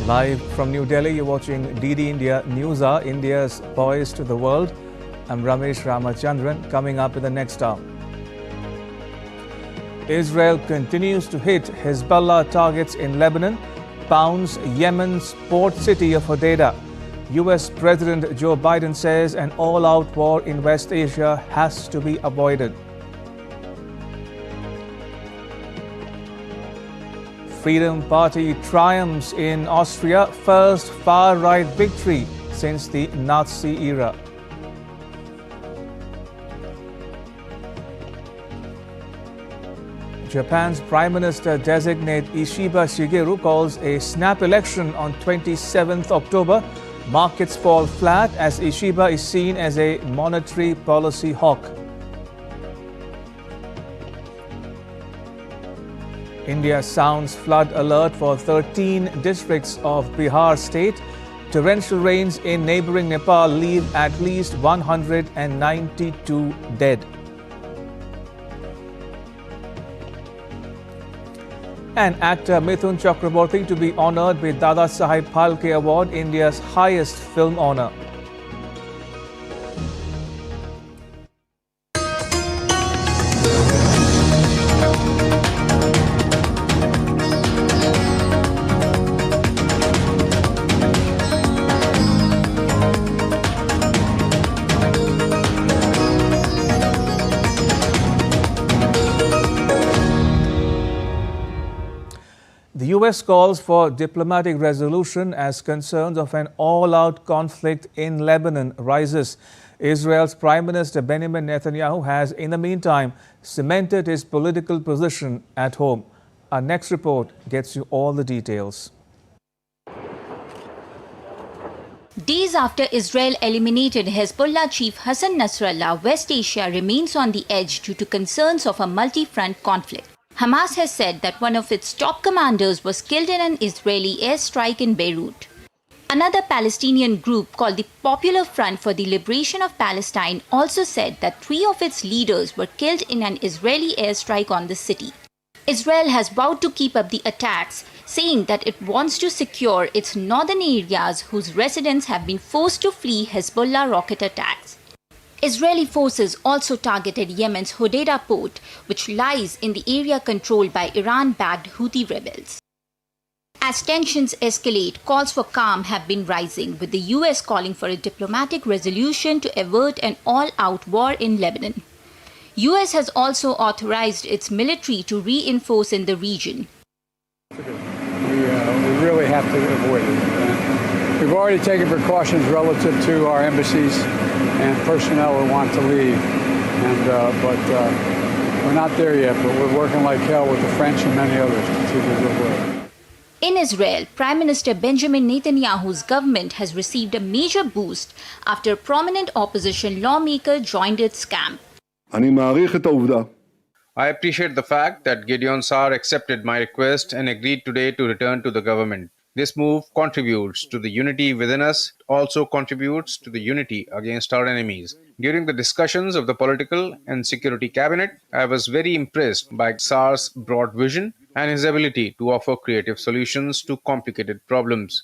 Live from New Delhi, you're watching DD India News Hour, India's voice to the world. I'm Ramesh Ramachandran. Coming up in the next hour. Israel continues to hit Hezbollah targets in Lebanon, pounds Yemen's port city of Hodeidah. US President Joe Biden says an all-out war in West Asia has to be avoided. Freedom Party triumphs in Austria, first far-right victory since the Nazi era. Japan's Prime Minister-designate Ishiba Shigeru calls a snap election on 27th October. Markets fall flat as Ishiba is seen as a monetary policy hawk. India sounds flood alert for 13 districts of Bihar state. Torrential rains in neighboring Nepal leave at least 192 dead. And actor Mithun Chakraborty to be honoured with Dada Saheb Phalke Award, India's highest film honour. The US calls for diplomatic resolution as concerns of an all-out conflict in Lebanon rises. Israel's Prime Minister Benjamin Netanyahu has, in the meantime, cemented his political position at home. Our next report gets you all the details. Days after Israel eliminated Hezbollah chief Hassan Nasrallah, West Asia remains on the edge due to concerns of a multi-front conflict. Hamas has said that one of its top commanders was killed in an Israeli airstrike in Beirut. Another Palestinian group called the Popular Front for the Liberation of Palestine also said that 3 of its leaders were killed in an Israeli airstrike on the city. Israel has vowed to keep up the attacks, saying that it wants to secure its northern areas whose residents have been forced to flee Hezbollah rocket attacks. Israeli forces also targeted Yemen's Hodeidah port, which lies in the area controlled by Iran-backed Houthi rebels. As tensions escalate, calls for calm have been rising, with the US calling for a diplomatic resolution to avert an all-out war in Lebanon. US has also authorized its military to reinforce in the region. We really have to avoid it. We've already taken precautions relative to our embassies and personnel who want to leave, but we're not there yet, but we're working like hell with the French and many others to see this work. In Israel, Prime Minister Benjamin Netanyahu's government has received a major boost after a prominent opposition lawmaker joined its camp. I appreciate the fact that Gideon Sa'ar accepted my request and agreed today to return to the government. This move contributes to the unity within us, also contributes to the unity against our enemies. During the discussions of the political and security cabinet, I was very impressed by Sa'ar's broad vision and his ability to offer creative solutions to complicated problems.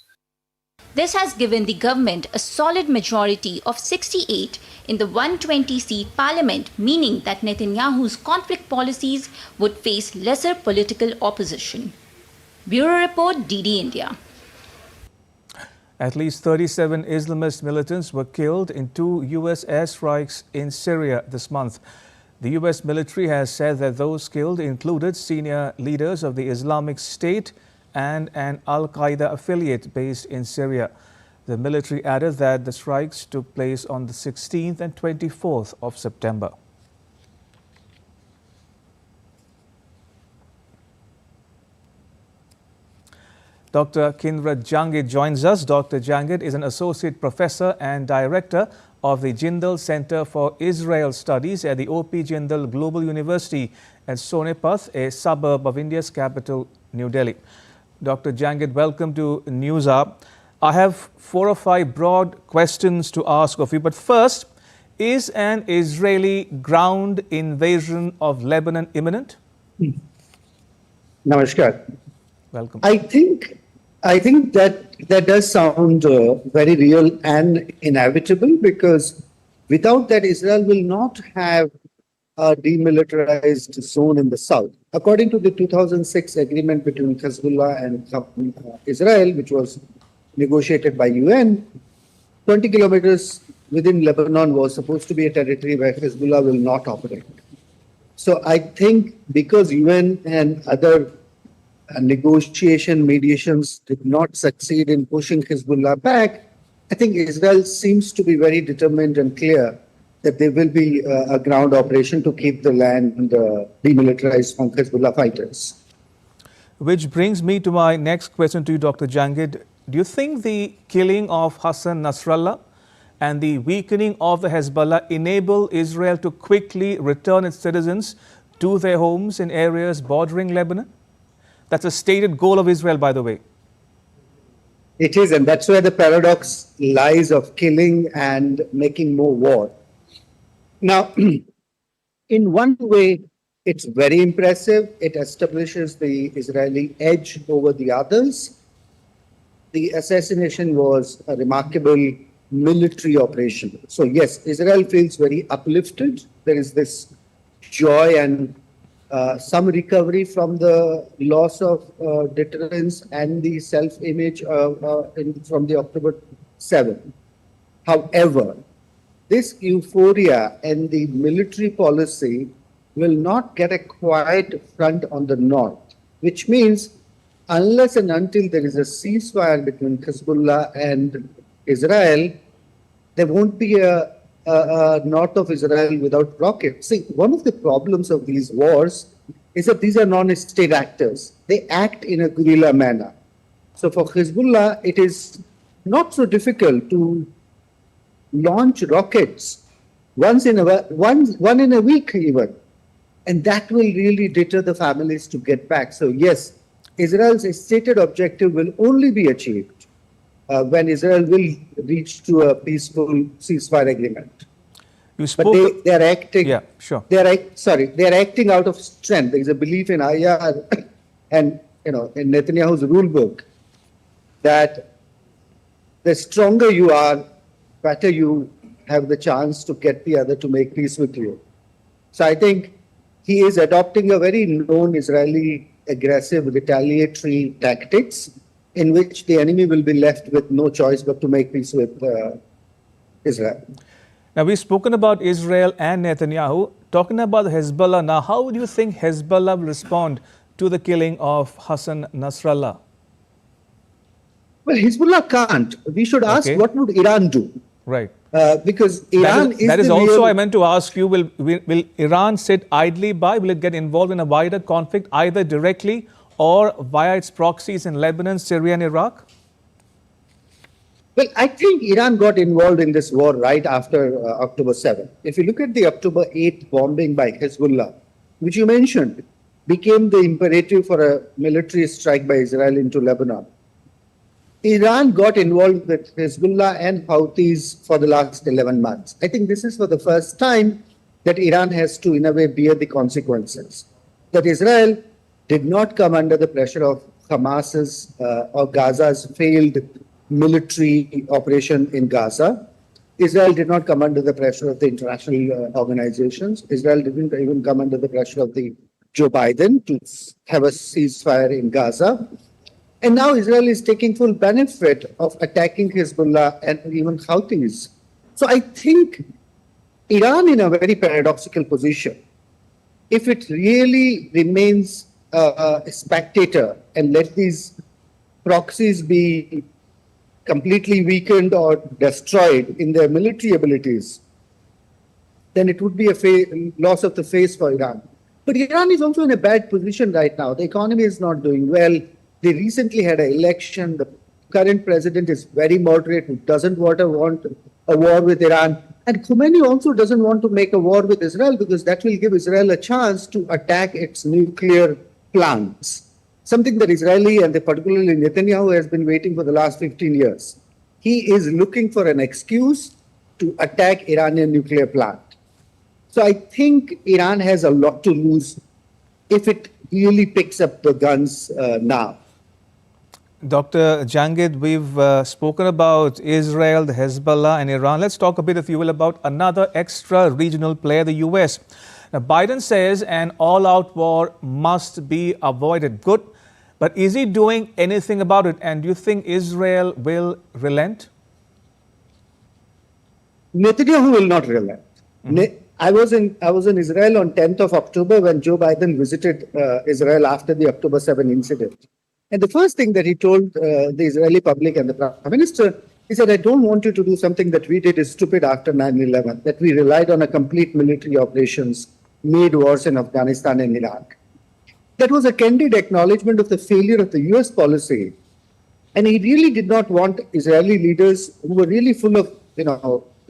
This has given the government a solid majority of 68 in the 120-seat parliament, meaning that Netanyahu's conflict policies would face lesser political opposition. Bureau Report, DD India. At least 37 Islamist militants were killed in 2 US airstrikes in Syria this month. The US military has said that those killed included senior leaders of the Islamic State and an Al-Qaeda affiliate based in Syria. The military added that the strikes took place on the 16th and 24th of September. Dr. Kindra Jangid joins us. Dr. Jangid is an associate professor and director of the Jindal Center for Israel Studies at the O.P. Jindal Global University at Sonipat, a suburb of India's capital, New Delhi. Dr. Jangid, welcome to News Hour. I have 4 or 5 broad questions to ask of you. But first, is an Israeli ground invasion of Lebanon imminent? Namaskar. Welcome. I think I think that does sound very real and inevitable, because without that, Israel will not have a demilitarized zone in the south. According to the 2006 agreement between Hezbollah and Israel, which was negotiated by UN, 20 kilometers within Lebanon was supposed to be a territory where Hezbollah will not operate. So I think because UN and other negotiation mediations did not succeed in pushing Hezbollah back, I think Israel seems to be very determined and clear that there will be a ground operation to keep the land demilitarized from Hezbollah fighters. Which brings me to my next question to you, Dr. Jangid. Do you think the killing of Hassan Nasrallah and the weakening of the Hezbollah enable Israel to quickly return its citizens to their homes in areas bordering Lebanon? That's a stated goal of Israel, by the way. It is, and that's where the paradox lies of killing and making more war. Now, in one way, it's very impressive. It establishes the Israeli edge over the others. The assassination was a remarkable military operation. So yes, Israel feels very uplifted. There is this joy and some recovery from the loss of deterrence and the self-image from the October 7. However, this euphoria and the military policy will not get a quiet front on the north, which means unless and until there is a ceasefire between Hezbollah and Israel, there won't be a north of Israel without rockets. See, one of the problems of these wars is that these are non-state actors. They act in a guerrilla manner. So for Hezbollah, it is not so difficult to launch rockets one in a week even. And that will really deter the families to get back. So yes, Israel's stated objective will only be achieved when Israel will reach to a peaceful ceasefire agreement. But they are acting. Yeah, sure. They are acting out of strength. There is a belief in IR and in Netanyahu's rule book that the stronger you are, better you have the chance to get the other to make peace with you. So I think he is adopting a very known Israeli aggressive retaliatory tactics in which the enemy will be left with no choice but to make peace with Israel. Now, we've spoken about Israel and Netanyahu. Talking about Hezbollah now, how do you think Hezbollah will respond to the killing of Hassan Nasrallah? Well, Hezbollah can't. We should ask, what would Iran do? Right. Because Iran that is also, I meant to ask you, will Iran sit idly by? Will it get involved in a wider conflict, either directly or via its proxies in Lebanon, Syria and Iraq? Well, I think Iran got involved in this war right after October 7. If you look at the October 8 bombing by Hezbollah, which you mentioned, became the imperative for a military strike by Israel into Lebanon. Iran got involved with Hezbollah and Houthis for the last 11 months. I think this is for the first time that Iran has to, in a way, bear the consequences. That Israel did not come under the pressure of Hamas's or Gaza's failed military operation in Gaza. Israel did not come under the pressure of the international organizations. Israel didn't even come under the pressure of the Joe Biden to have a ceasefire in Gaza. And now Israel is taking full benefit of attacking Hezbollah and even Houthis. So I think Iran in a very paradoxical position. If it really remains a spectator and let these proxies be completely weakened or destroyed in their military abilities, then it would be a loss of the face for Iran. But Iran is also in a bad position right now. The economy is not doing well. They recently had an election. The current president is very moderate, who doesn't want a war with Iran. And Khomeini also doesn't want to make a war with Israel because that will give Israel a chance to attack its nuclear plants. Something that Israeli and particularly Netanyahu has been waiting for the last 15 years. He is looking for an excuse to attack Iranian nuclear plant. So I think Iran has a lot to lose if it really picks up the guns now. Dr. Jangid, we've spoken about Israel, the Hezbollah and Iran. Let's talk a bit, if you will, about another extra-regional player, the US. Now, Biden says an all-out war must be avoided. Good. But is he doing anything about it? And do you think Israel will relent? Netanyahu will not relent. I was in Israel on 10th of October when Joe Biden visited Israel after the October 7 incident. And the first thing that he told the Israeli public and the Prime Minister, he said, I don't want you to do something that we did is stupid after 9/11, that we relied on a complete military operations, made wars in Afghanistan and Iraq. That was a candid acknowledgement of the failure of the US policy. And he really did not want Israeli leaders who were really full of,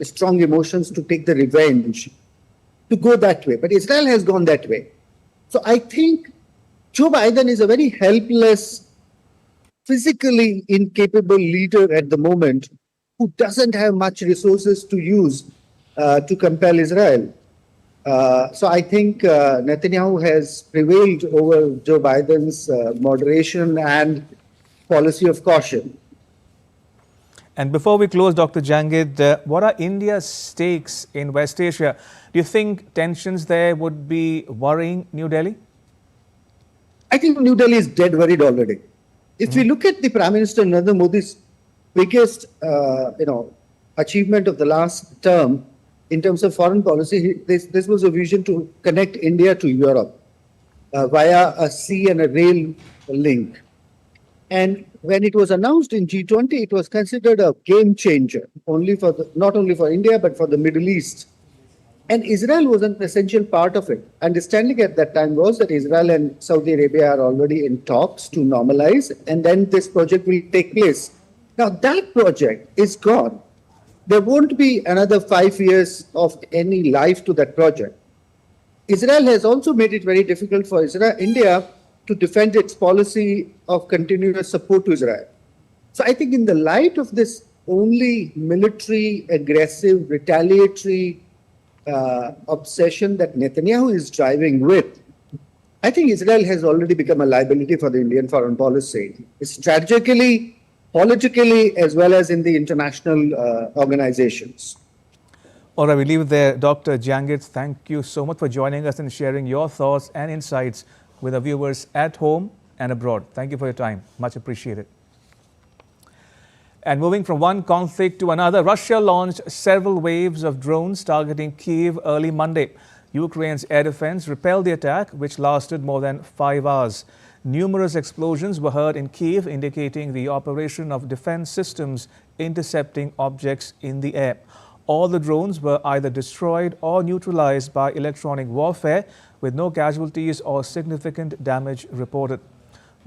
strong emotions to take the revenge, to go that way. But Israel has gone that way. So I think Joe Biden is a very helpless, physically incapable leader at the moment who doesn't have much resources to use to compel Israel. So I think Netanyahu has prevailed over Joe Biden's moderation and policy of caution. And before we close, Dr. Jangid, what are India's stakes in West Asia? Do you think tensions there would be worrying New Delhi? I think New Delhi is dead worried already. If we look at the Prime Minister Narendra Modi's biggest, achievement of the last term in terms of foreign policy, this was a vision to connect India to Europe via a sea and a rail link. And when it was announced in G20, it was considered a game changer, not only for India, but for the Middle East. And Israel was an essential part of it. Understanding at that time was that Israel and Saudi Arabia are already in talks to normalize, and then this project will take place. Now, that project is gone. There won't be another 5 years of any life to that project. Israel has also made it very difficult for India to defend its policy of continuous support to Israel. So I think in the light of this only military, aggressive, retaliatory obsession that Netanyahu is driving with, I think Israel has already become a liability for the Indian foreign policy. Strategically, politically, as well as in the international organizations. All right, we leave it there. Dr. Jangid, thank you so much for joining us and sharing your thoughts and insights with our viewers at home and abroad. Thank you for your time. Much appreciated. And moving from one conflict to another, Russia launched several waves of drones targeting Kyiv early Monday. Ukraine's air defense repelled the attack, which lasted more than 5 hours. Numerous explosions were heard in Kyiv, indicating the operation of defense systems intercepting objects in the air. All the drones were either destroyed or neutralized by electronic warfare, with no casualties or significant damage reported.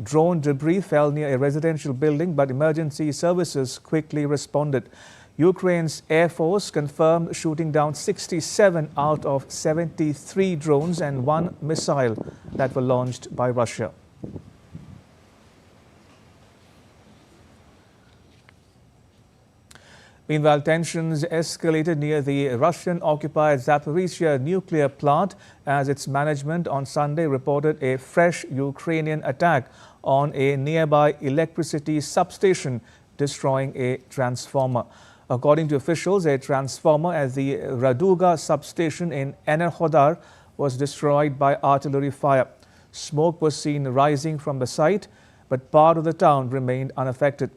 Drone debris fell near a residential building, but emergency services quickly responded. Ukraine's Air Force confirmed shooting down 67 out of 73 drones and 1 missile that were launched by Russia. Meanwhile, tensions escalated near the Russian-occupied Zaporizhzhia nuclear plant as its management on Sunday reported a fresh Ukrainian attack on a nearby electricity substation, destroying a transformer. According to officials, a transformer at the Raduga substation in Enerhodar was destroyed by artillery fire. Smoke was seen rising from the site, but part of the town remained unaffected.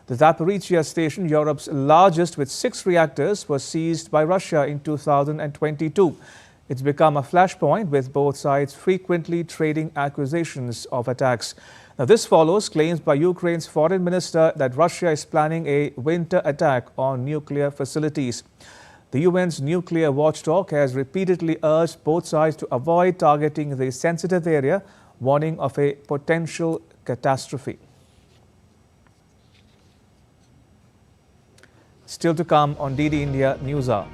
The Zaporizhzhia station, Europe's largest with 6 reactors, was seized by Russia in 2022. It's become a flashpoint, with both sides frequently trading accusations of attacks. Now, this follows claims by Ukraine's foreign minister that Russia is planning a winter attack on nuclear facilities. The UN's nuclear watchdog has repeatedly urged both sides to avoid targeting the sensitive area, warning of a potential catastrophe. Still to come on DD India News Hour.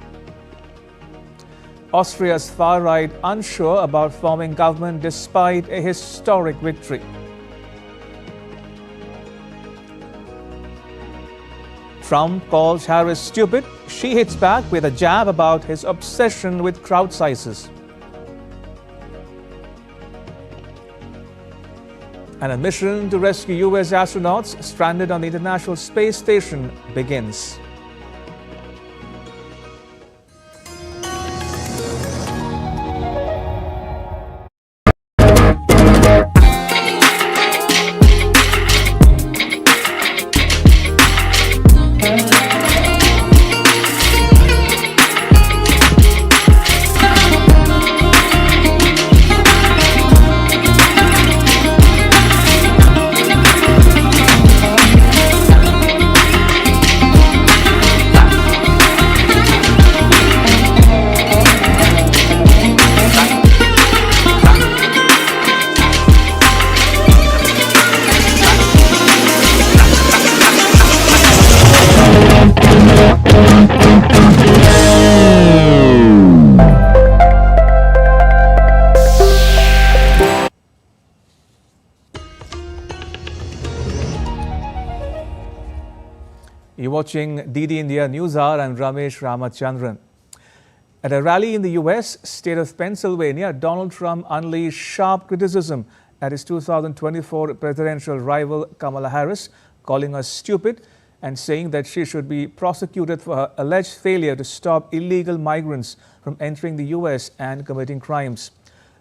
Austria's far right unsure about forming government despite a historic victory. Trump calls Harris stupid. She hits back with a jab about his obsession with crowd sizes. And a mission to rescue US astronauts stranded on the International Space Station begins. You're watching DD India News Hour. I'm Ramesh Ramachandran. At a rally in the US state of Pennsylvania, Donald Trump unleashed sharp criticism at his 2024 presidential rival Kamala Harris, calling her stupid and saying that she should be prosecuted for her alleged failure to stop illegal migrants from entering the US and committing crimes.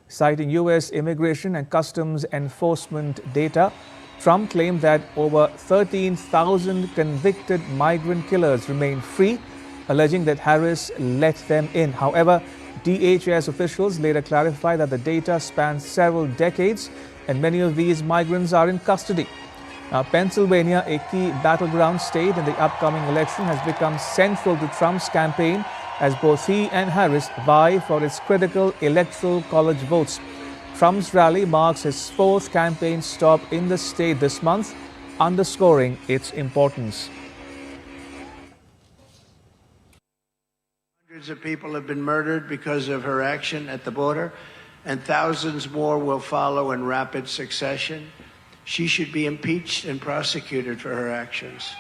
Citing US Immigration and Customs Enforcement data, Trump claimed that over 13,000 convicted migrant killers remain free, alleging that Harris let them in. However, DHS officials later clarified that the data spans several decades and many of these migrants are in custody. Now, Pennsylvania, a key battleground state in the upcoming election, has become central to Trump's campaign as both he and Harris vie for its critical electoral college votes. Trump's rally marks his fourth campaign stop in the state this month, underscoring its importance. Hundreds of people have been murdered because of her action at the border, and thousands more will follow in rapid succession. She should be impeached and prosecuted for her actions.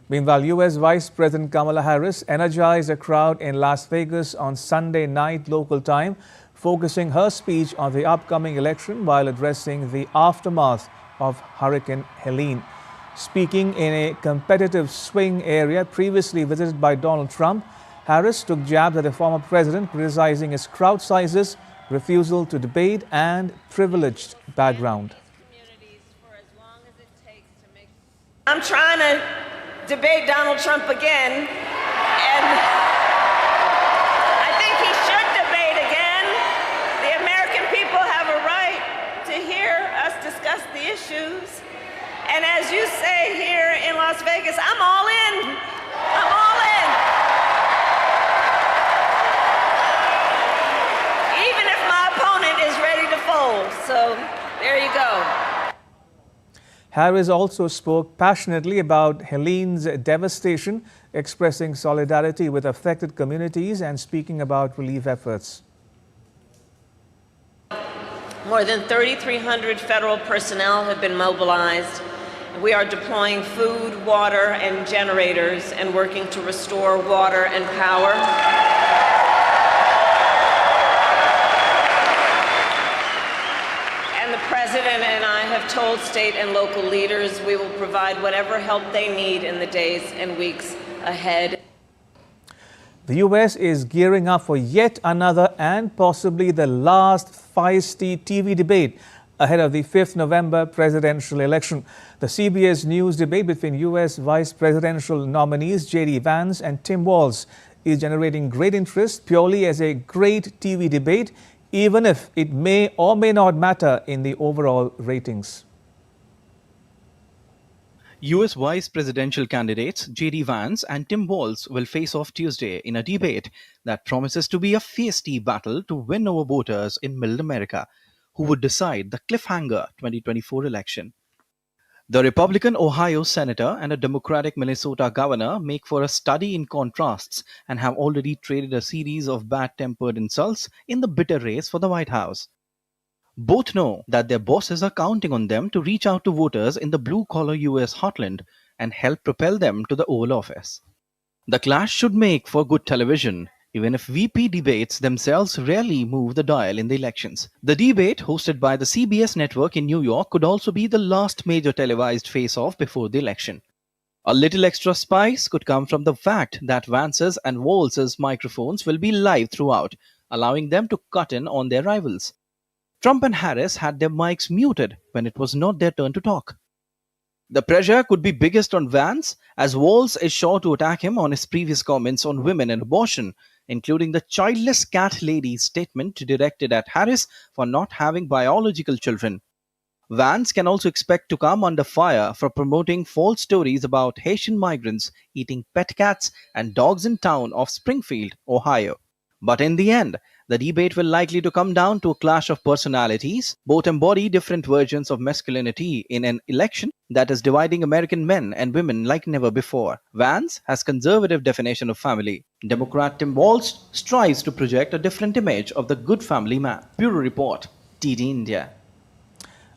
Meanwhile, U.S. Vice President Kamala Harris energized a crowd in Las Vegas on Sunday night local time, focusing her speech on the upcoming election while addressing the aftermath of Hurricane Helene. Speaking in a competitive swing area previously visited by Donald Trump, Harris took jabs at the former president, criticizing his crowd sizes, refusal to debate, and privileged background. I'm trying to debate Donald Trump again, and I think he should debate again. The American people have a right to hear us discuss the issues. And as you say here in Las Vegas, I'm all in. I'm all in. Even if my opponent is ready to fold. So there you go. Harris also spoke passionately about Helene's devastation, expressing solidarity with affected communities and speaking about relief efforts. More than 3,300 federal personnel have been mobilized. We are deploying food, water, and generators and working to restore water and power. And the President and I have told state and local leaders we will provide whatever help they need in the days and weeks ahead. The U.S. is gearing up for yet another and possibly the last feisty TV debate ahead of the 5th November presidential election. The CBS News debate between U.S. vice presidential nominees J.D. Vance and Tim Walz is generating great interest purely as a great TV debate, even if it may or may not matter in the overall ratings. US vice presidential candidates J.D. Vance and Tim Walz will face off Tuesday in a debate that promises to be a feisty battle to win over voters in Middle America, who would decide the cliffhanger 2024 election. The Republican Ohio senator and a Democratic Minnesota governor make for a study in contrasts and have already traded a series of bad-tempered insults in the bitter race for the White House. Both know that their bosses are counting on them to reach out to voters in the blue-collar US heartland and help propel them to the Oval Office. The clash should make for good television, even if VP debates themselves rarely move the dial in the elections. The debate, hosted by the CBS network in New York, could also be the last major televised face-off before the election. A little extra spice could come from the fact that Vance's and Walz's microphones will be live throughout, allowing them to cut in on their rivals. Trump and Harris had their mics muted when it was not their turn to talk. The pressure could be biggest on Vance, as Walz is sure to attack him on his previous comments on women and abortion, including the childless cat lady's statement directed at Harris for not having biological children. Vance can also expect to come under fire for promoting false stories about Haitian migrants eating pet cats and dogs in town of Springfield, Ohio. But in the end, the debate will likely to come down to a clash of personalities. Both embody different versions of masculinity in an election that is dividing American men and women like never before. Vance has conservative definition of family. Democrat Tim Walz strives to project a different image of the good family man. Bureau Report, TD India.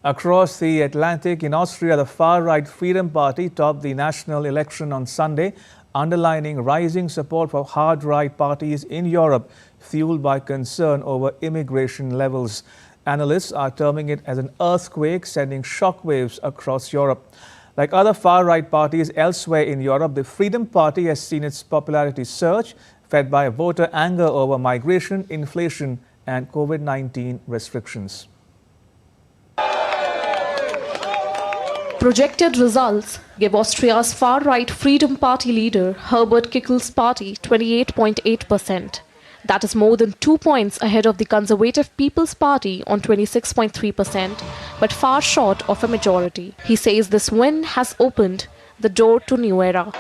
Across the Atlantic in Austria, the far-right Freedom Party topped the national election on Sunday, underlining rising support for hard-right parties in Europe, fueled by concern over immigration levels. Analysts are terming it as an earthquake, sending shockwaves across Europe. Like other far-right parties elsewhere in Europe, the Freedom Party has seen its popularity surge, fed by voter anger over migration, inflation, and COVID-19 restrictions. Projected results give Austria's far-right Freedom Party leader Herbert Kickell's party 28.8%. That is more than 2 points ahead of the Conservative People's Party on 26.3%, but far short of a majority. He says this win has opened the door to a new era.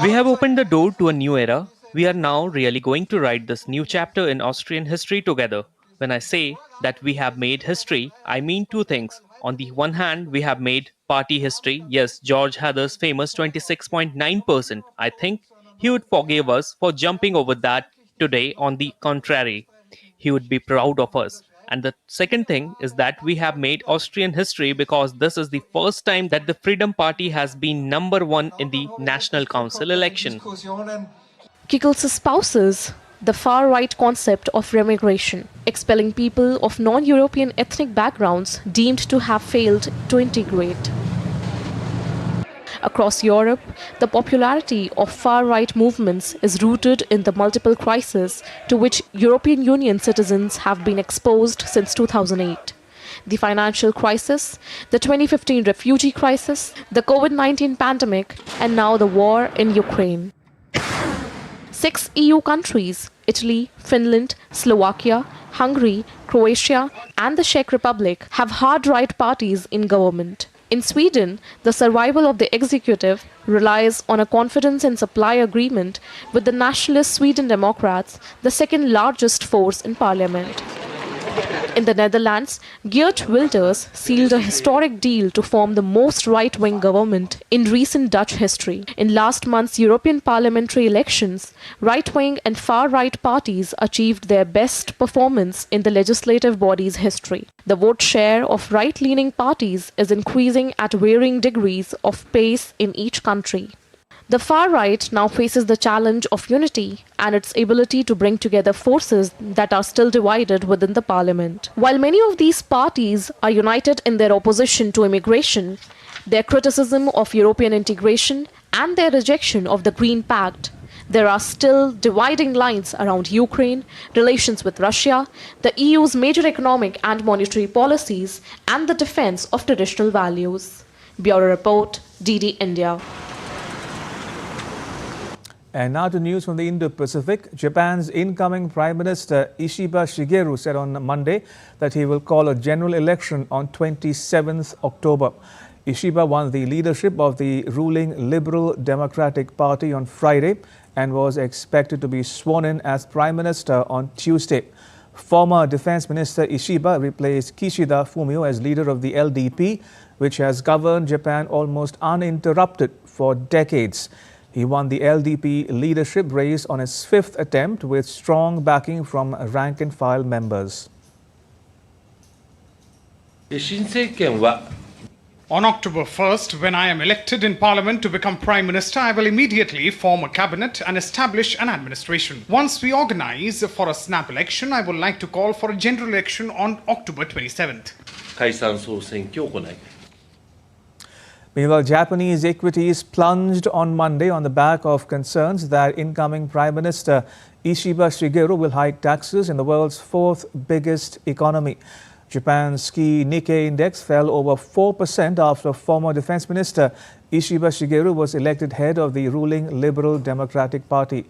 We have opened the door to a new era. We are now really going to write this new chapter in Austrian history together. When I say that we have made history, I mean two things. On the one hand, we have made party history. Yes, George Hather's famous 26.9%. I think he would forgive us for jumping over that today. On the contrary, he would be proud of us. And the second thing is that we have made Austrian history because this is the first time that the Freedom Party has been number one in the National Council election. Kickell espouses the far-right concept of remigration, expelling people of non-European ethnic backgrounds deemed to have failed to integrate. Across Europe, the popularity of far-right movements is rooted in the multiple crises to which European Union citizens have been exposed since 2008. The financial crisis, the 2015 refugee crisis, the COVID-19 pandemic, and now the war in Ukraine. 6 EU countries, Italy, Finland, Slovakia, Hungary, Croatia, and the Czech Republic, have hard-right parties in government. In Sweden, the survival of the executive relies on a confidence and supply agreement with the nationalist Sweden Democrats, the second largest force in parliament. In the Netherlands, Geert Wilders sealed a historic deal to form the most right-wing government in recent Dutch history. In last month's European parliamentary elections, right-wing and far-right parties achieved their best performance in the legislative body's history. The vote share of right-leaning parties is increasing at varying degrees of pace in each country. The far right now faces the challenge of unity and its ability to bring together forces that are still divided within the parliament. While many of these parties are united in their opposition to immigration, their criticism of European integration, and their rejection of the Green Pact, there are still dividing lines around Ukraine, relations with Russia, the EU's major economic and monetary policies, and the defense of traditional values. Bureau Report, DD India. And now to news from the Indo-Pacific. Japan's incoming Prime Minister Ishiba Shigeru said on Monday that he will call a general election on 27th October. Ishiba won the leadership of the ruling Liberal Democratic Party on Friday and was expected to be sworn in as Prime Minister on Tuesday. Former Defense Minister Ishiba replaced Kishida Fumio as leader of the LDP, which has governed Japan almost uninterrupted for decades. He won the LDP leadership race on his fifth attempt with strong backing from rank-and-file members. On October 1st, when I am elected in Parliament to become Prime Minister, I will immediately form a cabinet and establish an administration. Once we organize for a snap election, I would like to call for a general election on October 27th. 解散総選挙を行い Meanwhile, Japanese equities plunged on Monday on the back of concerns that incoming Prime Minister Ishiba Shigeru will hike taxes in the world's fourth biggest economy. Japan's key Nikkei index fell over 4% after former Defense Minister Ishiba Shigeru was elected head of the ruling Liberal Democratic Party.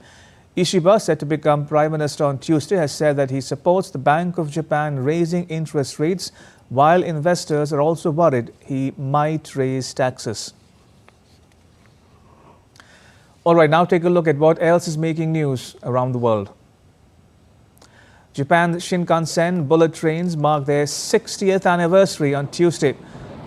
Ishiba, set to become Prime Minister on Tuesday, has said that he supports the Bank of Japan raising interest rates, while investors are also worried he might raise taxes. All right, now take a look at what else is making news around the world. Japan's Shinkansen bullet trains mark their 60th anniversary on Tuesday.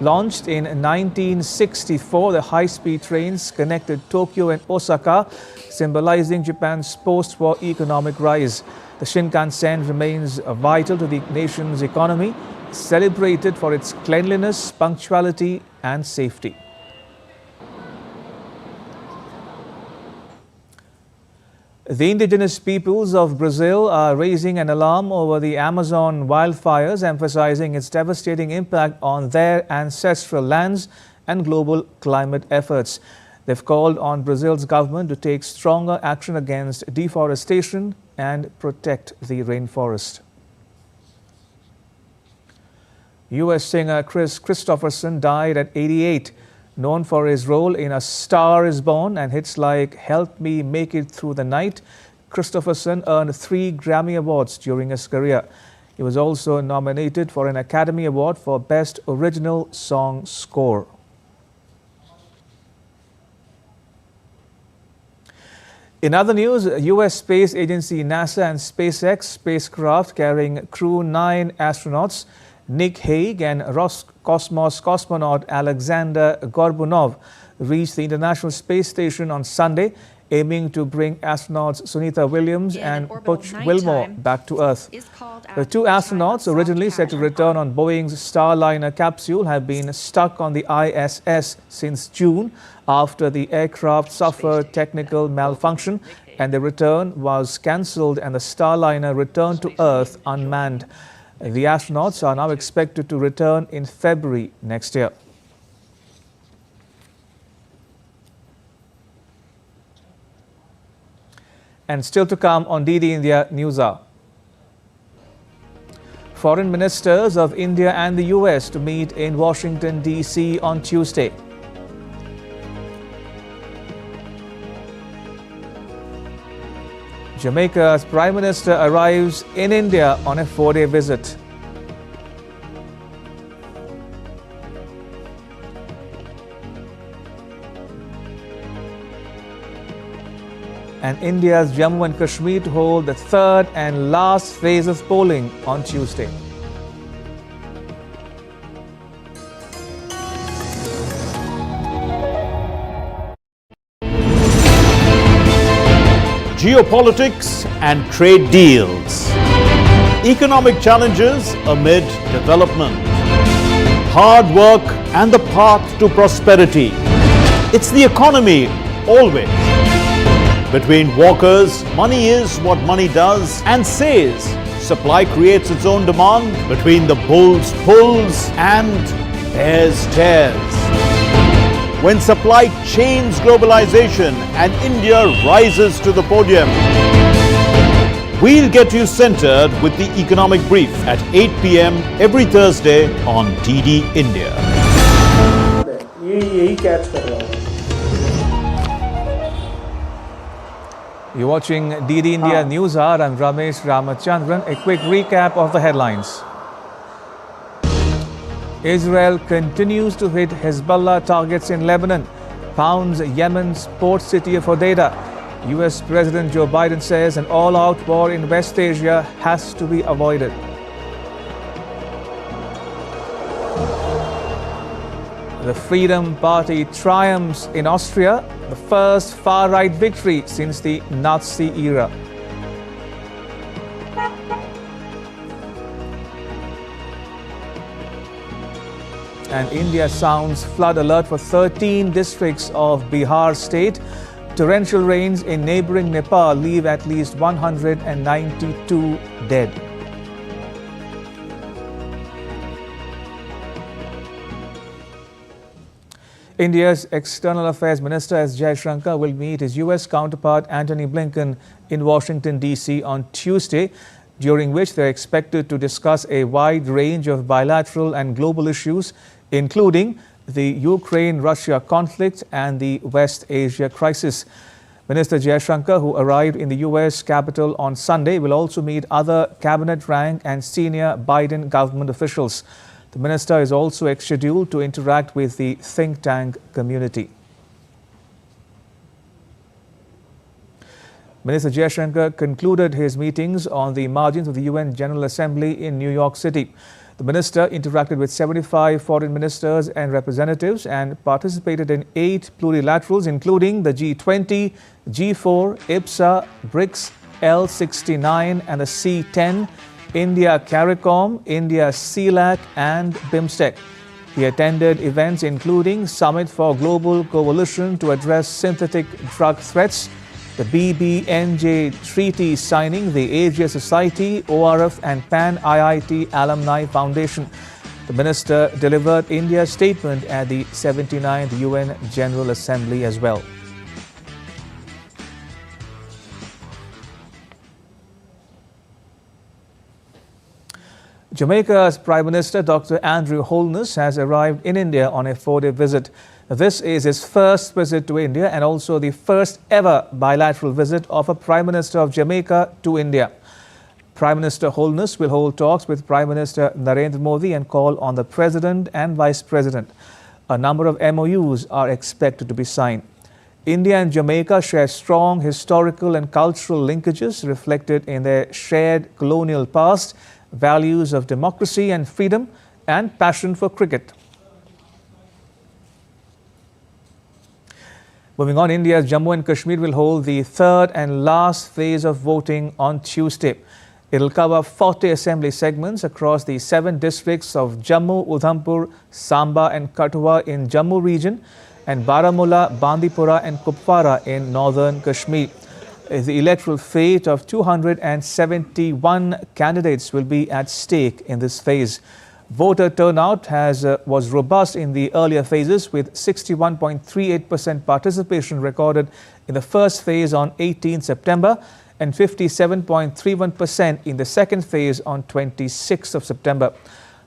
Launched in 1964, the high-speed trains connected Tokyo and Osaka, symbolizing Japan's post-war economic rise. The Shinkansen remains vital to the nation's economy, celebrated for its cleanliness, punctuality and safety. The indigenous peoples of Brazil are raising an alarm over the Amazon wildfires, emphasizing its devastating impact on their ancestral lands and global climate efforts. They've called on Brazil's government to take stronger action against deforestation and protect the rainforest. U.S. singer Kris Kristofferson died at 88. Known for his role in A Star Is Born and hits like Help Me Make It Through the Night, Kristofferson earned 3 Grammy Awards during his career. He was also nominated for an Academy Award for Best Original Song Score. In other news, U.S. space agency NASA and SpaceX spacecraft carrying Crew 9 astronauts Nick Hague and Roscosmos cosmonaut Alexander Gorbunov reached the International Space Station on Sunday, aiming to bring astronauts Sunita Williams and Butch Wilmore back to Earth. The 2 astronauts, originally set to return on Boeing's Starliner capsule, have been stuck on the ISS since June after the aircraft suffered technical malfunction and their return was cancelled and the Starliner returned to Earth unmanned. The astronauts are now expected to return in February next year. And still to come on DD India News Hour. Foreign ministers of India and the US to meet in Washington, D.C. on Tuesday. Jamaica's Prime Minister arrives in India on a 4-day visit. And India's Jammu and Kashmir to hold the 3rd and last phase of polling on Tuesday. Geopolitics and trade deals. Economic challenges amid development. Hard work and the path to prosperity. It's the economy always. Between walkers, money is what money does and says. Supply creates its own demand. Between the bulls pulls and bears tears. When supply chains globalization and India rises to the podium. We'll get you centered with the economic brief at 8 p.m. every Thursday on DD India. You're watching DD India News Hour. I'm Ramesh Ramachandran. A quick recap of the headlines. Israel continues to hit Hezbollah targets in Lebanon, pounds Yemen's port city of Hodeidah. US President Joe Biden says an all-out war in West Asia has to be avoided. The Freedom Party triumphs in Austria, the first far-right victory since the Nazi era. and India sounds flood alert for 13 districts of Bihar state. Torrential rains in neighboring Nepal leave at least 192 dead. India's External Affairs Minister S. Jaishankar will meet his US counterpart Antony Blinken in Washington, D.C. on Tuesday, during which they are expected to discuss a wide range of bilateral and global issues, including the Ukraine-Russia conflict and the West Asia crisis. Minister Jaishankar, who arrived in the US capital on Sunday, will also meet other cabinet rank and senior Biden government officials. The minister is also scheduled to interact with the think tank community. Minister Jaishankar concluded his meetings on the margins of the UN General Assembly in New York City. The minister interacted with 75 foreign ministers and representatives and participated in 8 plurilaterals, including the G20, G4, IPSA, BRICS, L69 and the C10, India CARICOM, India CELAC and BIMSTEC. He attended events including Summit for Global Coalition to address synthetic drug threats, the BBNJ Treaty signing, the Asia Society, ORF and Pan IIT Alumni Foundation. The minister delivered India's statement at the 79th UN General Assembly as well. Jamaica's Prime Minister Dr. Andrew Holness has arrived in India on a 4-day visit. This is his first visit to India and also the first ever bilateral visit of a Prime Minister of Jamaica to India. Prime Minister Holness will hold talks with Prime Minister Narendra Modi and call on the President and Vice President. A number of MOUs are expected to be signed. India and Jamaica share strong historical and cultural linkages reflected in their shared colonial past, values of democracy and freedom, and passion for cricket. Moving on, India's Jammu and Kashmir will hold the third and last phase of voting on Tuesday. It will cover 40 assembly segments across the 7 districts of Jammu, Udhampur, Samba and Kathua in Jammu region and Baramulla, Bandipora and Kupwara in northern Kashmir. The electoral fate of 271 candidates will be at stake in this phase. Voter turnout was robust in the earlier phases, with 61.38% participation recorded in the first phase on 18 September and 57.31% in the second phase on 26th of September.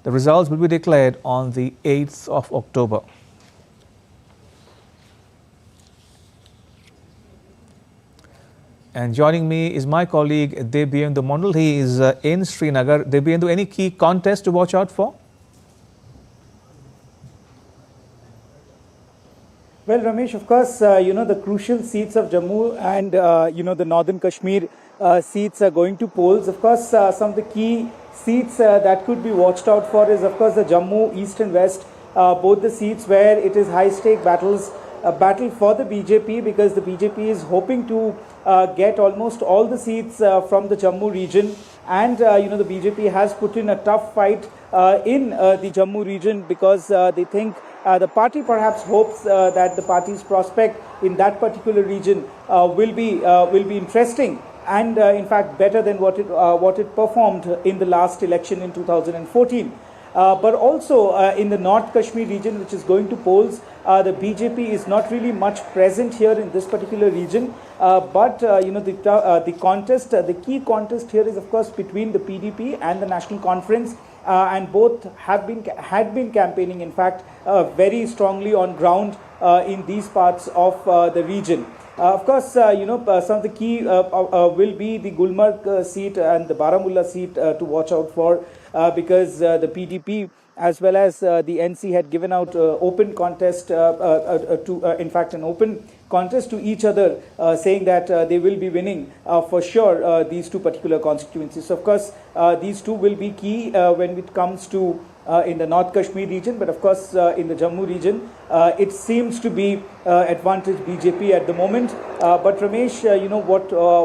The results will be declared on the 8th of October. And joining me is my colleague Debyendu Mondal. He is in Srinagar. Debyendu, any key contest to watch out for? Well, Ramesh, of course, the crucial seats of Jammu and, the northern Kashmir seats are going to polls. Of course, some of the key seats that could be watched out for is, of course, the Jammu East and West, both the seats where it is high-stake battles. A battle for the BJP, because the BJP is hoping to get almost all the seats from the Jammu region, and the BJP has put in a tough fight in the Jammu region, because they think the party perhaps hopes that the party's prospect in that particular region will be interesting and in fact better than what it performed in the last election in 2014. But also in the North Kashmir region, which is going to polls, the BJP is not really much present here in this particular region. But the contest, the key contest here is, of course, between the PDP and the National Conference, and both had been campaigning, in fact, very strongly on ground in these parts of the region. Of course, some of the key will be the Gulmarg seat and the Baramulla seat to watch out for, because the PDP as well as the NC had given out open contest in fact, an open contest to each other, saying that they will be winning for sure these two particular constituencies. So of course, these two will be key when it comes to in the North Kashmir region, but of course in the Jammu region, it seems to be advantage BJP at the moment. But Ramesh,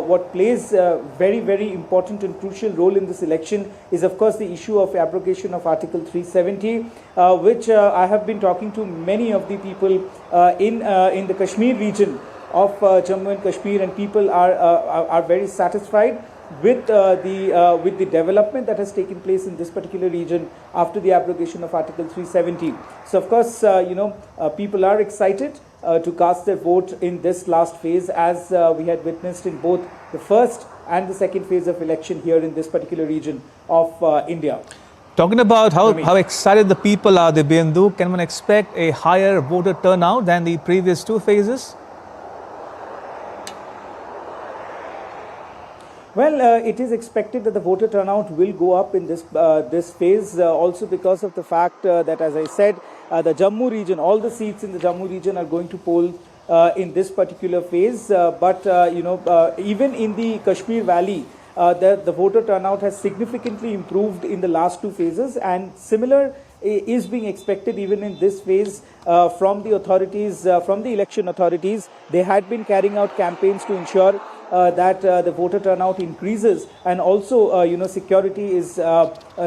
what plays a very, very important and crucial role in this election is of course the issue of abrogation of Article 370, which I have been talking to many of the people in the Kashmir region of Jammu and Kashmir, and people are very satisfied with the development that has taken place in this particular region after the abrogation of Article 370. So of course, people are excited to cast their vote in this last phase, as we had witnessed in both the first and the second phase of election here in this particular region of India. Talking about how excited the people are, Dibyendu, can one expect a higher voter turnout than the previous two phases? Well, it is expected that the voter turnout will go up in this phase, also because of the fact that, as I said, the Jammu region, all the seats in the Jammu region are going to poll in this particular phase. But even in the Kashmir Valley, the voter turnout has significantly improved in the last two phases, and similar is being expected even in this phase from the authorities, from the election authorities. They had been carrying out campaigns to ensure that the voter turnout increases, and also security is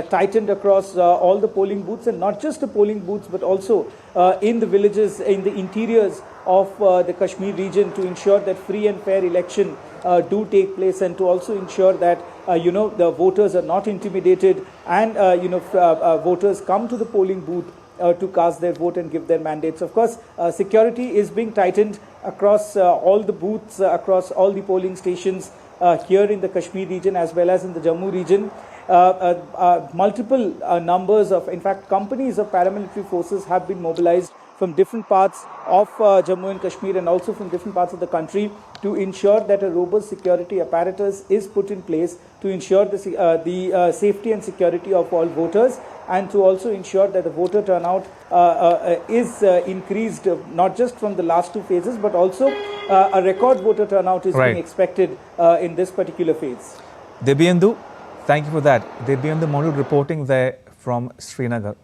tightened across all the polling booths, and not just the polling booths but also in the villages, in the interiors of the Kashmir region, to ensure that free and fair election do take place, and to also ensure that the voters are not intimidated, and voters come to the polling booth to cast their vote and give their mandates. Of course, security is being tightened across all the booths, across all the polling stations here in the Kashmir region as well as in the Jammu region. Multiple numbers of, in fact, companies of paramilitary forces have been mobilized from different parts of Jammu and Kashmir, and also from different parts of the country, to ensure that a robust security apparatus is put in place to ensure the safety and security of all voters, and to also ensure that the voter turnout is increased, not just from the last two phases, but also a record voter turnout is being expected in this particular phase. Dibyendu, thank you for that. Dibyendu Monod reporting there from Srinagar.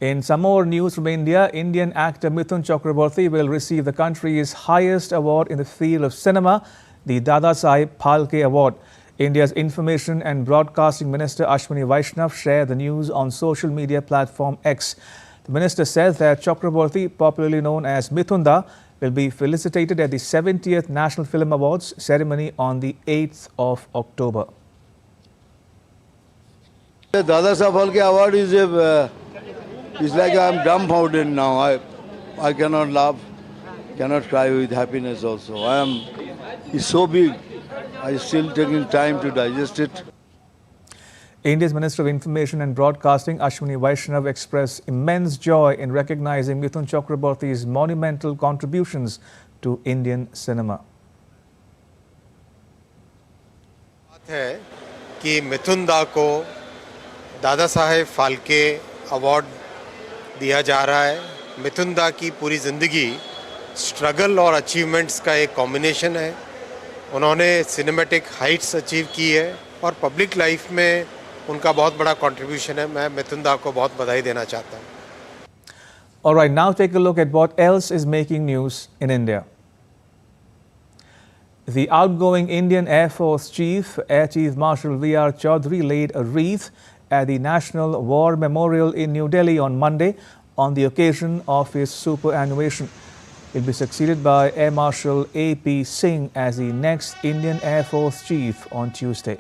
In some more news from India, Indian actor Mithun Chakraborty will receive the country's highest award in the field of cinema, the Dadasaheb Phalke Award. India's Information and Broadcasting Minister Ashwini Vaishnav shared the news on social media platform X. The minister says that Chakraborty, popularly known as Mithunda, will be felicitated at the 70th National Film Awards ceremony on the 8th of October. The Dadasaheb Phalke Award is it's like I'm dumbfounded now. I cannot laugh, cannot cry with happiness also. It's so big. I'm still taking time to digest it. India's Minister of Information and Broadcasting Ashwini Vaishnav expressed immense joy in recognizing Mithun Chakraborty's monumental contributions to Indian cinema. है कि मिथुन को Dada Saheb Phalke award दिया जा रहा है। मिथुन की पूरी ज़िंदगी स्ट्रगल और अचीवमेंट्स का एक कॉम्बिनेशन है। उन्होंने सिनेमैटिक हाइट्स अचीव की है और पब्लिक लाइफ में उनका बहुत बड़ा कंट्रीब्यूशन है। मैं मिथुन को बहुत बधाई देना चाहता हूँ। All right, now take a look at what else is making news in India. The outgoing Indian Air Force Chief, Air Chief Marshal V.R. Chaudhary, laid a wreath at the National War Memorial in New Delhi on Monday on the occasion of his superannuation. He will be succeeded by Air Marshal A.P. Singh as the next Indian Air Force Chief on Tuesday.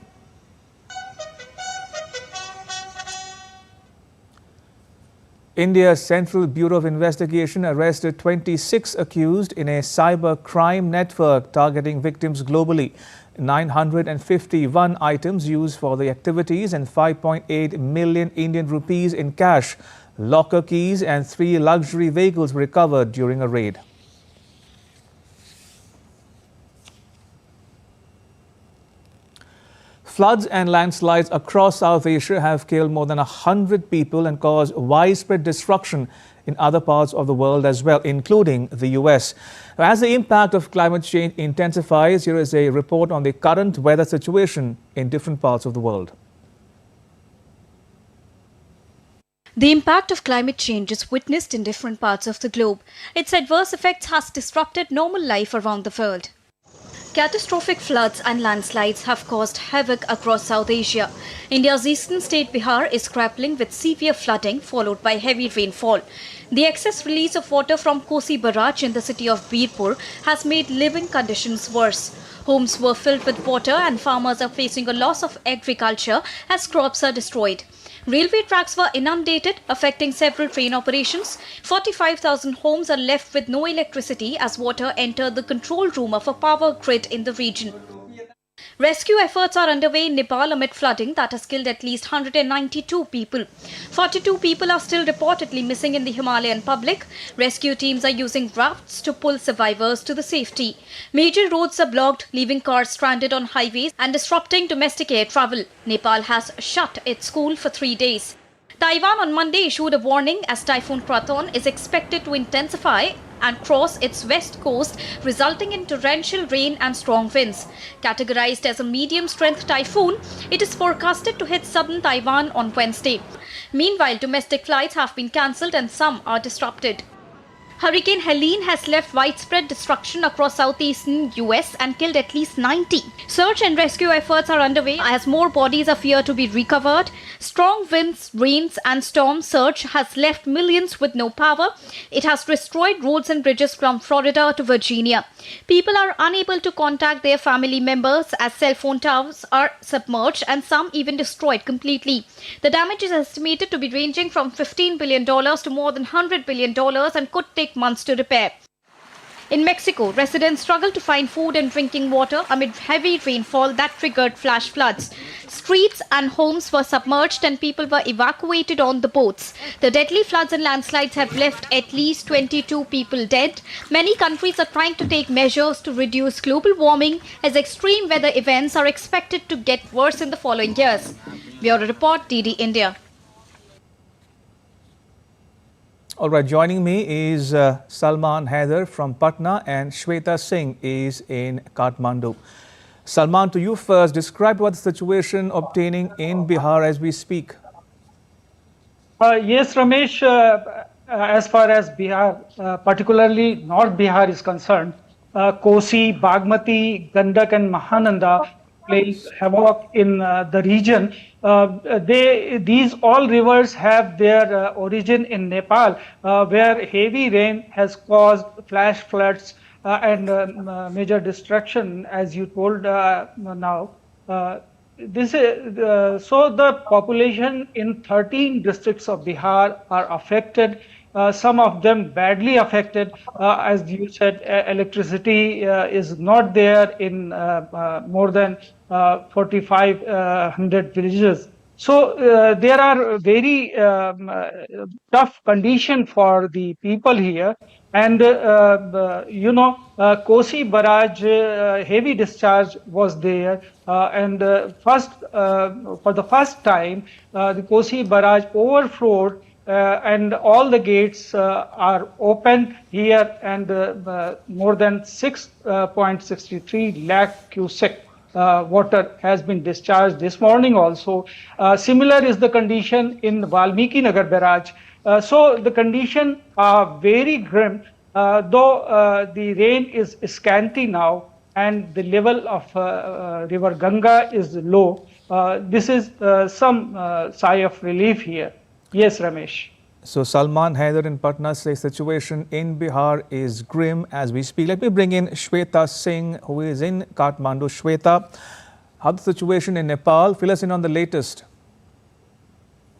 India's Central Bureau of Investigation arrested 26 accused in a cyber crime network targeting victims globally. 951 items used for the activities and 5.8 million Indian rupees in cash, locker keys and 3 luxury vehicles were recovered during a raid. Floods and landslides across South Asia have killed more than 100 people and caused widespread destruction in other parts of the world as well, including the US. As the impact of climate change intensifies, here is a report on the current weather situation in different parts of the world. The impact of climate change is witnessed in different parts of the globe. Its adverse effects has disrupted normal life around the world. Catastrophic floods and landslides have caused havoc across South Asia. India's eastern state Bihar is grappling with severe flooding followed by heavy rainfall. The excess release of water from Kosi Barrage in the city of Birpur has made living conditions worse. Homes were filled with water and farmers are facing a loss of agriculture as crops are destroyed. Railway tracks were inundated, affecting several train operations. 45,000 homes are left with no electricity as water entered the control room of a power grid in the region. Rescue efforts are underway in Nepal amid flooding that has killed at least 192 people. 42 people are still reportedly missing in the Himalayan public. Rescue teams are using rafts to pull survivors to the safety. Major roads are blocked, leaving cars stranded on highways and disrupting domestic air travel. Nepal has shut its school for 3 days. Taiwan on Monday issued a warning as Typhoon Krathon is expected to intensify and cross its west coast, resulting in torrential rain and strong winds. Categorized as a medium-strength typhoon, it is forecasted to hit southern Taiwan on Wednesday. Meanwhile, domestic flights have been cancelled and some are disrupted. Hurricane Helene has left widespread destruction across southeastern US and killed at least 90. Search and rescue efforts are underway as more bodies are feared to be recovered. Strong winds, rains and storm surge has left millions with no power. It has destroyed roads and bridges from Florida to Virginia. People are unable to contact their family members as cell phone towers are submerged and some even destroyed completely. The damage is estimated to be ranging from $15 billion to more than $100 billion and could take months to repair. In Mexico, residents struggle to find food and drinking water amid heavy rainfall that triggered flash floods. Streets and homes were submerged and people were evacuated on the boats. The deadly floods and landslides have left at least 22 people dead. Many countries are trying to take measures to reduce global warming as extreme weather events are expected to get worse in the following years. Bureau Report, DD India. All right, joining me is Salman Haider from Patna and Shweta Singh is in Kathmandu. Salman, to you first, describe what the situation obtaining in Bihar as we speak. Yes, Ramesh, as far as Bihar, particularly North Bihar is concerned, Kosi, Bagmati, Gandak and Mahananda playing havoc in the region. These all rivers have their origin in Nepal, where heavy rain has caused flash floods and major destruction, as you told now. This is, so the population in 13 districts of Bihar are affected. Some of them badly affected. As you said, electricity is not there in more than 4,500 villages. So there are very tough condition for the people here. And, Kosi Barrage, heavy discharge was there. For the first time, the Kosi Barrage overflowed and all the gates are open here and more than 6.63 lakh cubic water has been discharged this morning also. Similar is the condition in Valmiki Nagar Barrage. So the condition are very grim, though the rain is scanty now and the level of river Ganga is low. This is some sigh of relief here. Yes, Ramesh. So Salman Haider in Patna says situation in Bihar is grim as we speak. Let me bring in Shweta Singh, who is in Kathmandu. Shweta, how's the situation in Nepal? Fill us in on the latest.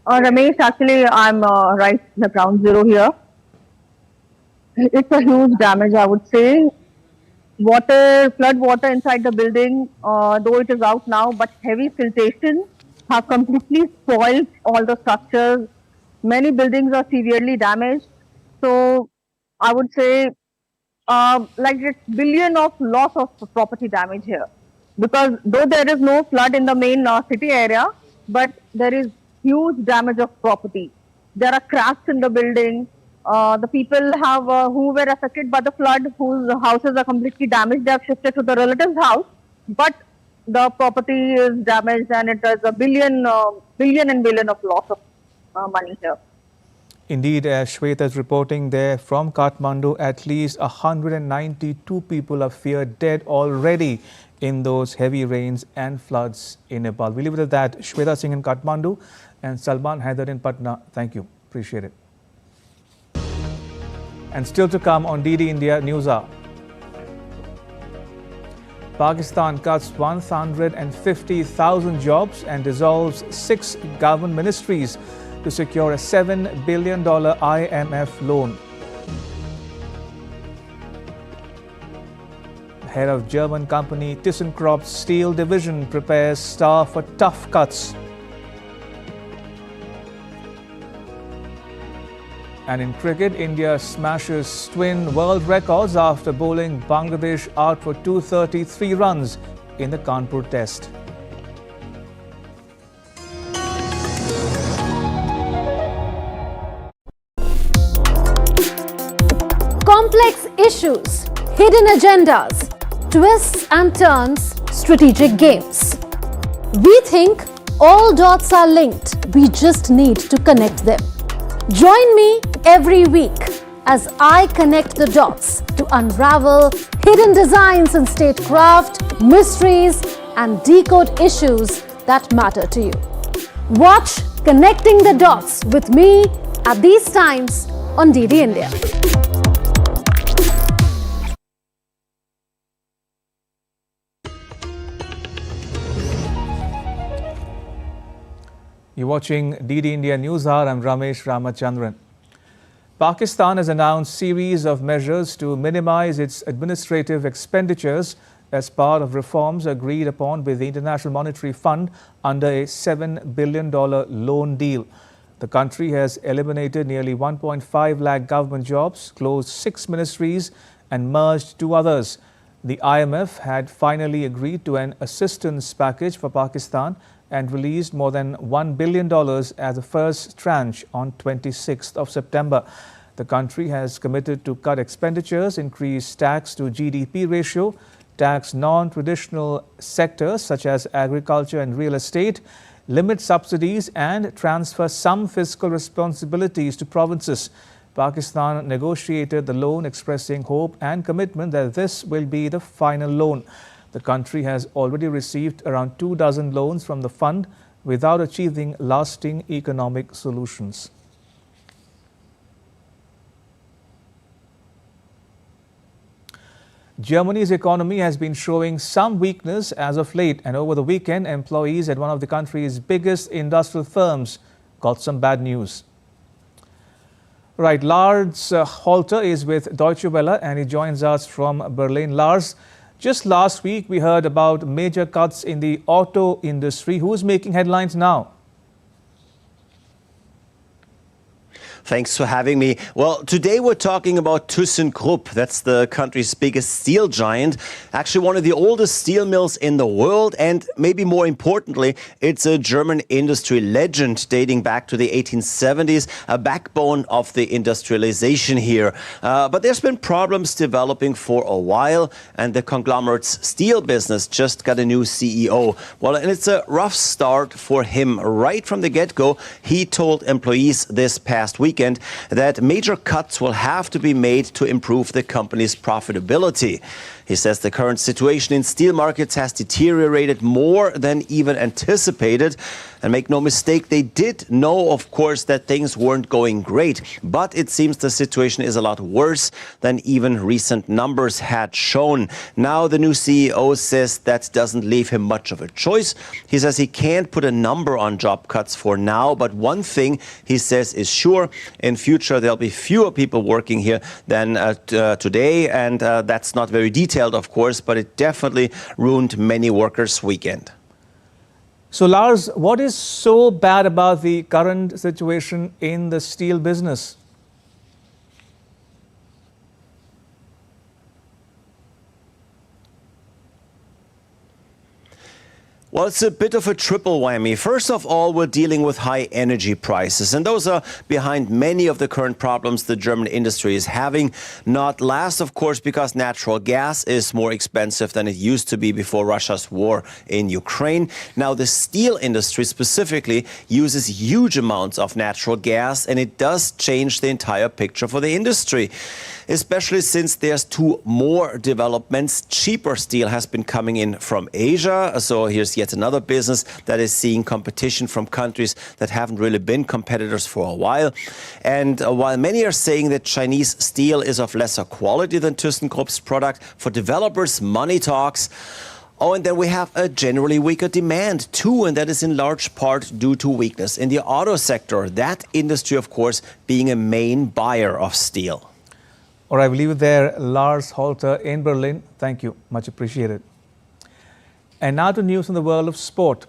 Ramesh, actually, I'm right in the ground zero here. It's a huge damage, I would say. Flood water inside the building, though it is out now, but heavy filtration have completely spoiled all the structures. Many buildings are severely damaged. So I would say like it's billion of loss of property damage here. Because though there is no flood in the main city area, but there is huge damage of property. There are cracks in the building. The people have who were affected by the flood, whose houses are completely damaged, they have shifted to the relative's house. But the property is damaged and it is a billion and billion of loss of money here. Indeed, as Shweta is reporting there from Kathmandu, at least 192 people are feared dead already in those heavy rains and floods in Nepal. We leave it at that. Shweta Singh in Kathmandu and Salman Haider in Patna. Thank you. Appreciate it. And still to come on DD India News Hour. Pakistan cuts 150,000 jobs and dissolves 6 government ministries to secure a $7 billion IMF loan. Head of German company ThyssenKrupp's steel division prepares staff for tough cuts. And in cricket, India smashes twin world records after bowling Bangladesh out for 233 runs in the Kanpur Test. Complex issues, hidden agendas, twists and turns, strategic games. We think all dots are linked. We just need to connect them. Join me every week as I connect the dots to unravel hidden designs in statecraft, mysteries, and decode issues that matter to you. Watch Connecting the Dots with me at these times on DD India. You're watching DD India News Hour. I'm Ramesh Ramachandran. Pakistan has announced a series of measures to minimize its administrative expenditures as part of reforms agreed upon with the International Monetary Fund under a $7 billion loan deal. The country has eliminated nearly 1.5 lakh government jobs, closed 6 ministries and merged 2 others. The IMF had finally agreed to an assistance package for Pakistan and released more than $1 billion as the first tranche on 26th of September. The country has committed to cut expenditures, increase tax to GDP ratio, tax non-traditional sectors such as agriculture and real estate, limit subsidies and transfer some fiscal responsibilities to provinces. Pakistan negotiated the loan, expressing hope and commitment that this will be the final loan. The country has already received around 24 loans from the fund without achieving lasting economic solutions. Germany's economy has been showing some weakness as of late, and over the weekend, employees at one of the country's biggest industrial firms got some bad news. Right, Lars Holter is with Deutsche Welle and he joins us from Berlin. Lars, just last week we heard about major cuts in the auto industry. Who's making headlines now? Thanks for having me. Well, today we're talking about ThyssenKrupp. That's the country's biggest steel giant. Actually, one of the oldest steel mills in the world. And maybe more importantly, it's a German industry legend dating back to the 1870s, a backbone of the industrialization here. But there's been problems developing for a while, and the conglomerate's steel business just got a new CEO. Well, and it's a rough start for him. Right from the get-go, he told employees this past weekend that major cuts will have to be made to improve the company's profitability. He says the current situation in steel markets has deteriorated more than even anticipated. And make no mistake, they did know, of course, that things weren't going great. But it seems the situation is a lot worse than even recent numbers had shown. Now the new CEO says that doesn't leave him much of a choice. He says he can't put a number on job cuts for now. But one thing he says is sure, in future there'll be fewer people working here than today. And that's not very detailed, of course, but it definitely ruined many workers' weekend. So Lars, what is so bad about the current situation in the steel business? Well, it's a bit of a triple whammy. First of all, we're dealing with high energy prices, and those are behind many of the current problems the German industry is having. Not last, of course, because natural gas is more expensive than it used to be before Russia's war in Ukraine. Now, the steel industry specifically uses huge amounts of natural gas, and it does change the entire picture for the industry, especially since there's two more developments. Cheaper steel has been coming in from Asia, so here's yet another business that is seeing competition from countries that haven't really been competitors for a while. And while many are saying that Chinese steel is of lesser quality than ThyssenKrupp's product, for developers, money talks. Oh, and then we have a generally weaker demand too, and that is in large part due to weakness in the auto sector. That industry, of course, being a main buyer of steel. All right, we'll leave it there. Lars Holter in Berlin. Thank you. Much appreciated. And now to news in the world of sport.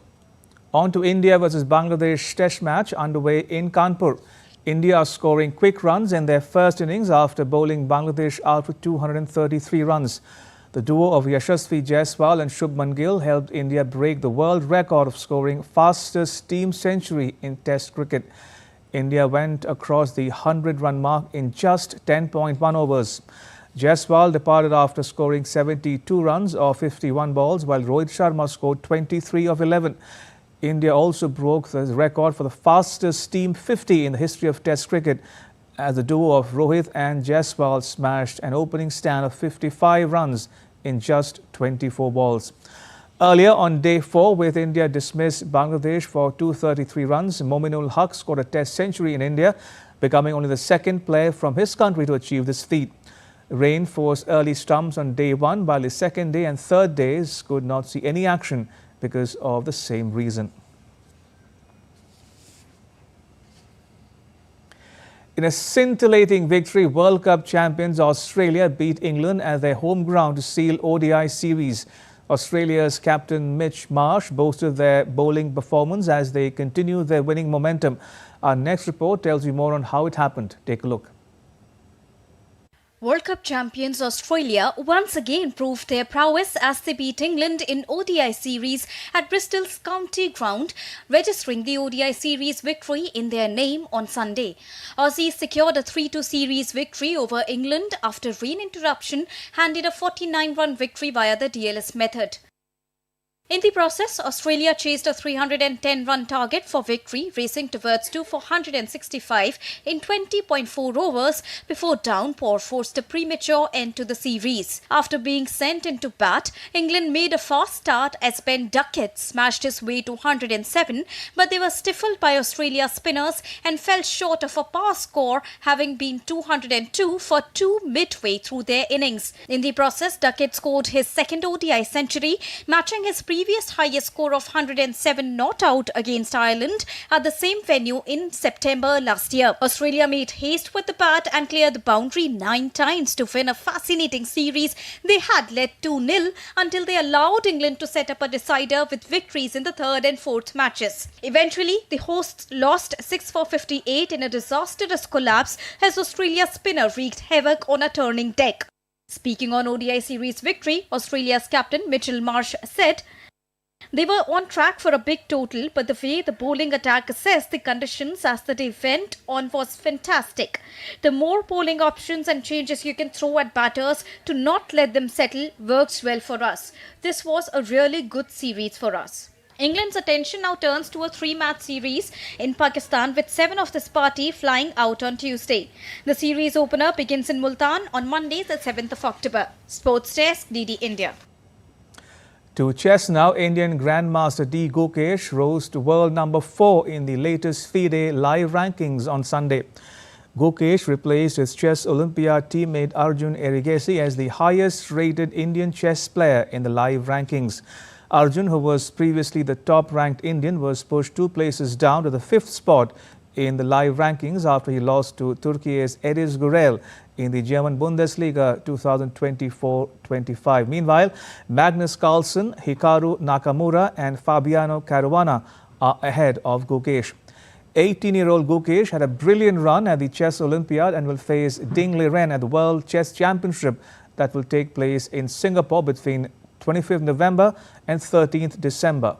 On to India versus Bangladesh test match underway in Kanpur. India are scoring quick runs in their first innings after bowling Bangladesh out with 233 runs. The duo of Yashasvi Jaiswal and Shubman Gill helped India break the world record of scoring fastest team century in Test cricket. India went across the 100-run mark in just 10.1 overs. Jaiswal departed after scoring 72 runs off 51 balls, while Rohit Sharma scored 23 of 11. India also broke the record for the fastest team 50 in the history of Test cricket, as the duo of Rohit and Jaiswal smashed an opening stand of 55 runs in just 24 balls. Earlier on day 4, with India dismissed Bangladesh for 233 runs, Mominul Haq scored a Test century in India, becoming only the second player from his country to achieve this feat. Rain forced early stumps on day 1, while the second day and third days could not see any action because of the same reason. In a scintillating victory, World Cup champions Australia beat England at their home ground to seal ODI series. Australia's captain Mitch Marsh boasted their bowling performance as they continue their winning momentum. Our next report tells you more on how it happened. Take a look. World Cup champions Australia once again proved their prowess as they beat England in ODI series at Bristol's County Ground, registering the ODI series victory in their name on Sunday. Aussies secured a 3-2 series victory over England after rain interruption handed a 49-run victory via the DLS method. In the process, Australia chased a 310-run target for victory, racing towards 2 for 165 in 20.4 overs before downpour forced a premature end to the series. After being sent into bat, England made a fast start as Ben Duckett smashed his way to 107, but they were stifled by Australia spinners and fell short of a par score, having been 202 for 2 midway through their innings. In the process, Duckett scored his second ODI century, matching his previous highest score of 107 not out against Ireland at the same venue in September last year. Australia made haste with the bat and cleared the boundary 9 times to win a fascinating series they had led 2-0 until they allowed England to set up a decider with victories in the third and fourth matches. Eventually, the hosts lost 6 for 58 in a disastrous collapse as Australia's spinner wreaked havoc on a turning deck. Speaking on ODI series victory, Australia's captain Mitchell Marsh said, "They were on track for a big total, but the way the bowling attack assessed the conditions as the day went on was fantastic. The more bowling options and changes you can throw at batters to not let them settle works well for us. This was a really good series for us." England's attention now turns to a 3-match series in Pakistan, with 7 of this party flying out on Tuesday. The series opener begins in Multan on Monday, the 7th of October. Sports Desk, DD India. To chess now, Indian Grandmaster D. Gukesh rose to world number 4 in the latest FIDE live rankings on Sunday. Gukesh replaced his chess Olympiad teammate Arjun Erigesi as the highest rated Indian chess player in the live rankings. Arjun, who was previously the top-ranked Indian, was pushed 2 places down to the 5th spot in the live rankings after he lost to Turkey's Ediz Gurel in the German Bundesliga 2024-25. Meanwhile, Magnus Carlsen, Hikaru Nakamura and Fabiano Caruana are ahead of Gukesh. 18-year-old Gukesh had a brilliant run at the Chess Olympiad and will face Ding Liren at the World Chess Championship that will take place in Singapore between 25th November and 13th December.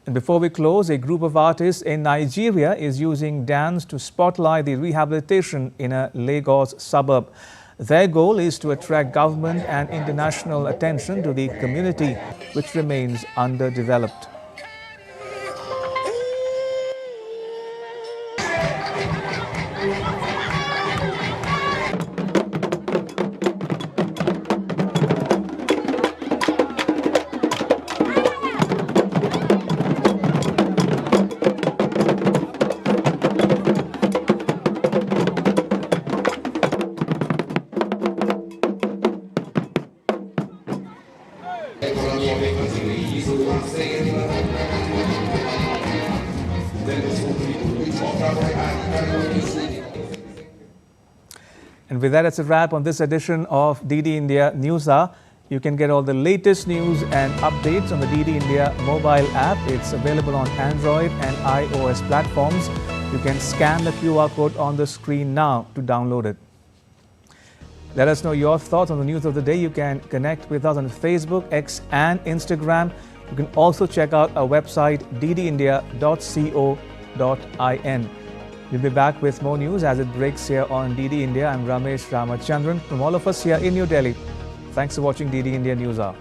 And before we close, a group of artists in Nigeria is using dance to spotlight the rehabilitation in a Lagos suburb. Their goal is to attract government and international attention to the community, which remains underdeveloped. And with that, it's a wrap on this edition of DD India News Hour. You can get all the latest news and updates on the DD India mobile app. It's available on Android and iOS platforms. You can scan the QR code on the screen now to download it. Let us know your thoughts on the news of the day. You can connect with us on Facebook, X and Instagram. You can also check out our website ddindia.co.in. We'll be back with more news as it breaks here on DD India. I'm Ramesh Ramachandran from all of us here in New Delhi. Thanks for watching DD India News Hour.